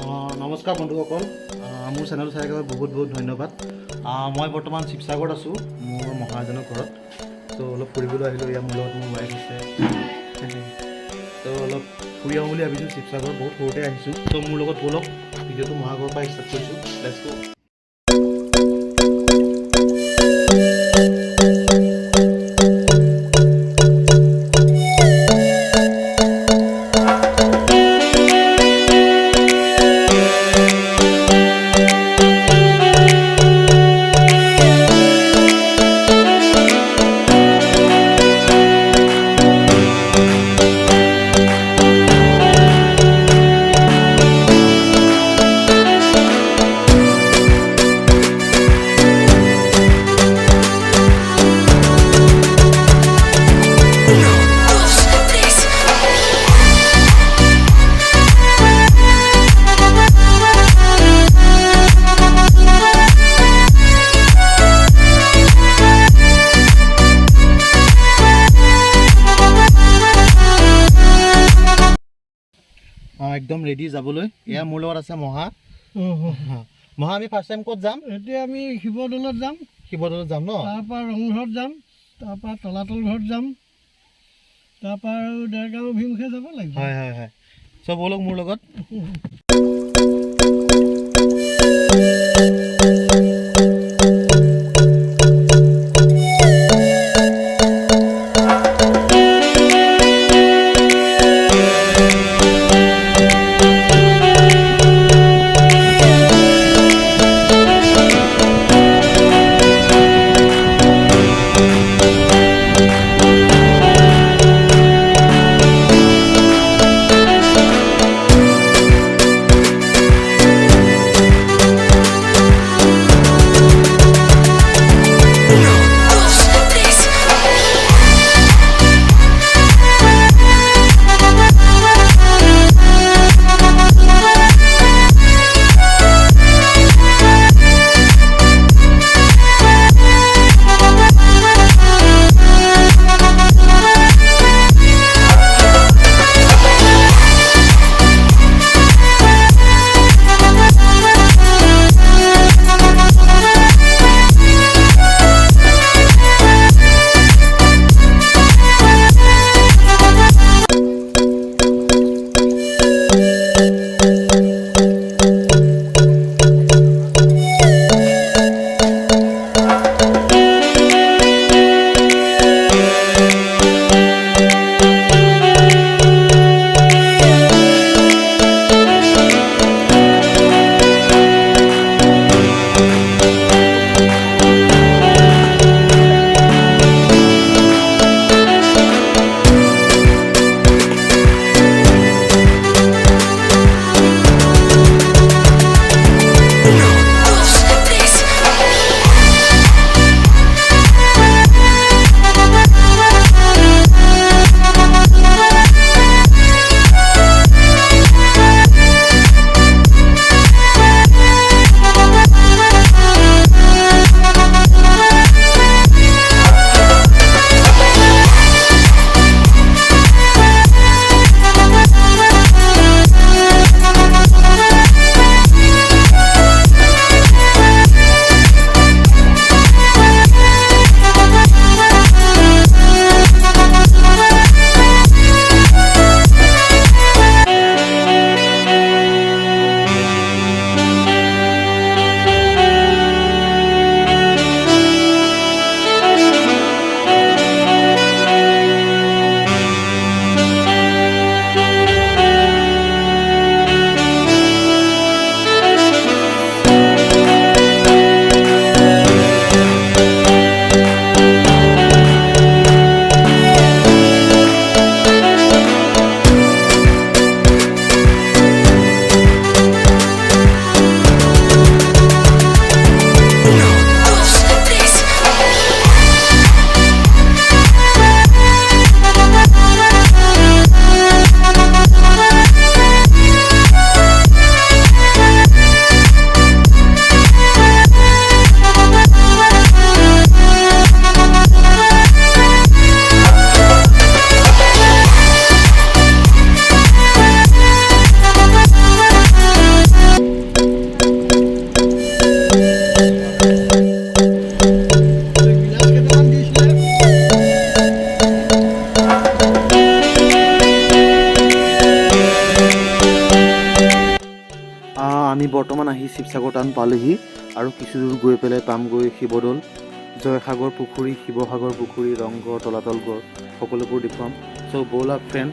নমস্কাৰ বন্ধুসকল, মোৰ চেনেল চাই বহুত বহুত ধন্যবাদ। মই বৰ্তমান শিৱসাগৰত আছোঁ মোৰ মহাজনৰ ঘৰত। তো অলপ ফুৰিবলৈ আহিলোঁ। ইয়াৰ মোৰ লগত মোৰ ৱাইফ আছে। তো অলপ ফুৰি আহোঁ বুলি ভাবিছোঁ। শিৱসাগৰত বহুত সৰুতে আহিছোঁ। তো মোৰ লগত ব'লক ভিডিঅ'টো মহাঘৰৰ পৰা ষ্টাৰ্ট কৰিছোঁ। লেটছ গো। একদম ৰেডি যাবলৈ। এয়া মোৰ লগত আছে মহা। মহা, আমি ফাৰ্ষ্ট টাইম ক'ত যাম? এতিয়া আমি শিৱদৌলত যাম। শিৱদৌলত যাম ন? তাৰপৰা ৰংঘৰত যাম, তাৰপৰা তলাতল ঘৰত যাম, তাৰপৰা আৰু দেৰগাঁও অভিমুখে যাব লাগিব। হয় হয় হয়, চব ব'লক মোৰ লগত। আমি বৰ্তমান আহি শিৱসাগৰ টাউন পালোহি আৰু কিছু দূৰ গৈ পেলাই পামগৈ শিৱদৌল, জয়সাগৰ পুখুৰী, শিৱসাগৰ পুখুৰী, ৰংঘৰ, তলাতল ঘৰ সকলোবোৰ দেখুৱাম। চ' ব'লা ফ্ৰেণ্ড।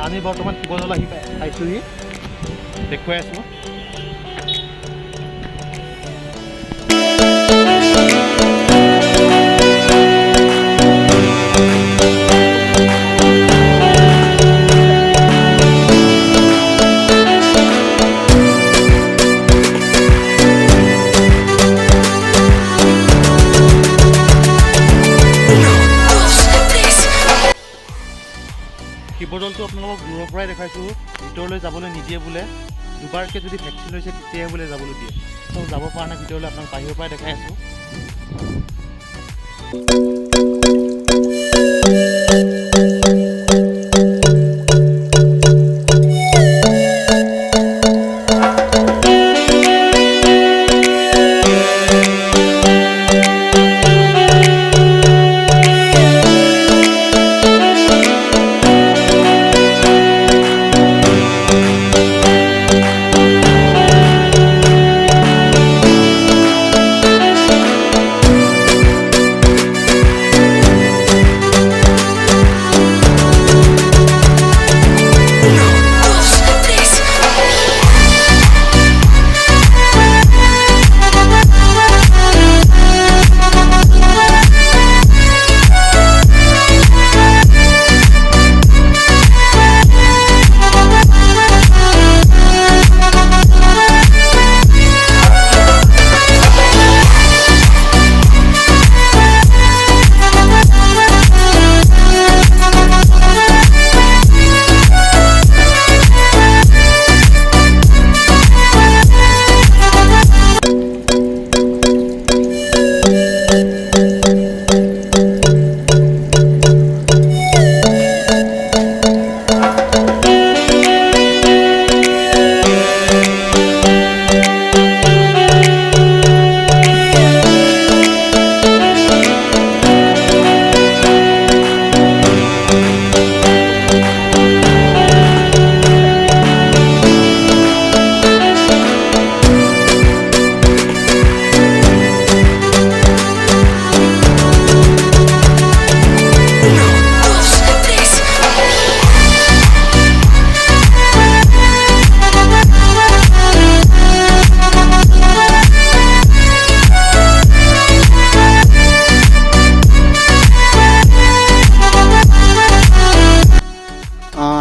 আমি বৰ্তমান শিৱদৌল আহি পাইছোঁহি, দেখুৱাই আছোঁ। শিৱদৌলটো আপোনালোকক দূৰৰ পৰাই দেখাইছোঁ, ভিতৰলৈ যাবলৈ নিদিয়ে বোলে। দুবাৰকৈ যদি ভেকচিন লৈছে তেতিয়াহে বোলে যাবলৈ দিয়ে। ত' যাব পৰা নাই ভিতৰলৈ, আপোনাক বাহিৰৰ পৰাই দেখাই আছোঁ।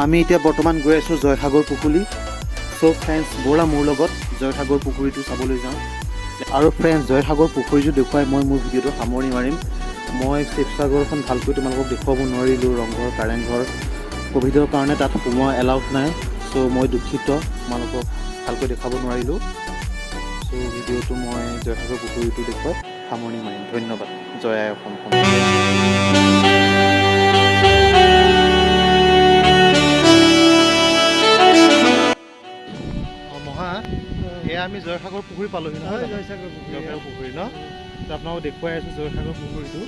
আমি এতিয়া বৰ্তমান গৈ আছোঁ জয়সাগৰ পুখুৰী। চ' ফ্ৰেণ্ডছ ব'লা মোৰ লগত জয়সাগৰ পুখুৰীটো চাবলৈ যাওঁ। আৰু ফ্ৰেণ্ডছ জয়সাগৰ পুখুৰীটো দেখুৱাই মই মোৰ ভিডিঅ'টো সামৰণি মাৰিম। মই শিৱসাগৰখন ভালকৈ তোমালোকক দেখুৱাব নোৱাৰিলোঁ, ৰংঘৰ, কাৰেংঘৰ ক'ভিডৰ কাৰণে তাত সোমোৱা এলাউড নাই। চ' মই দুখিত, তোমালোকক ভালকৈ দেখাব নোৱাৰিলোঁ। চ' ভিডিঅ'টো মই জয়সাগৰ পুখুৰীটো দেখুৱাই সামৰণি মাৰিম। ধন্যবাদ। জয় আই অসম। এয়া আমি জয়সাগৰ পুখুৰী পালোহি নহয়? জয়সাগৰ পুখুৰী। জয়সাগৰ পুখুৰী ন? আপোনালোকক দেখুৱাই আছোঁ জয়সাগৰ পুখুৰীটো।